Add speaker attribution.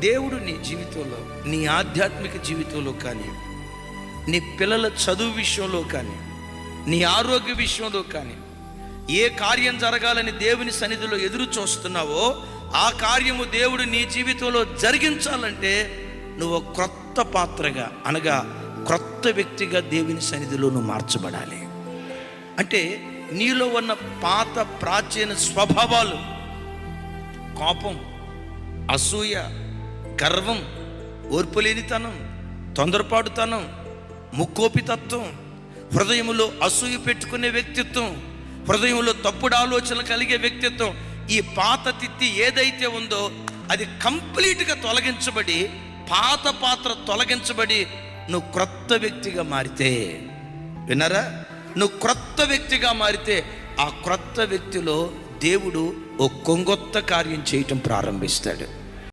Speaker 1: దేవుడు నీ జీవితంలో, నీ ఆధ్యాత్మిక జీవితంలో కానీ, నీ పిల్లల చదువు విషయంలో కానీ, నీ ఆరోగ్య విషయంలో కానీ ఏ కార్యం జరగాలని దేవుని సన్నిధిలో ఎదురు చూస్తున్నావో ఆ కార్యము దేవుడు నీ జీవితంలో జరిగించాలంటే నువ్వు క్రొత్త పాత్రగా, అనగా క్రొత్త వ్యక్తిగా దేవుని సన్నిధిలో నువ్వు మార్చబడాలి. అంటే నీలో ఉన్న పాత ప్రాచీన స్వభావాలు, కోపం, అసూయ, గర్వం, ఓర్పులేనితనం, తొందరపాటుతనం, ముక్కోపితత్వం, హృదయంలో అసూయ పెట్టుకునే వ్యక్తిత్వం, హృదయంలో తప్పుడు ఆలోచనలు కలిగే వ్యక్తిత్వం, ఈ పాత తిత్తి ఏదైతే ఉందో అది కంప్లీట్గా తొలగించబడి, పాత పాత్ర తొలగించబడి నువ్వు క్రొత్త వ్యక్తిగా మారితే, విన్నారా, నువ్వు క్రొత్త వ్యక్తిగా మారితే ఆ క్రొత్త వ్యక్తిలో దేవుడు ఓ కొంగొత్త కార్యం చేయటం ప్రారంభిస్తాడు.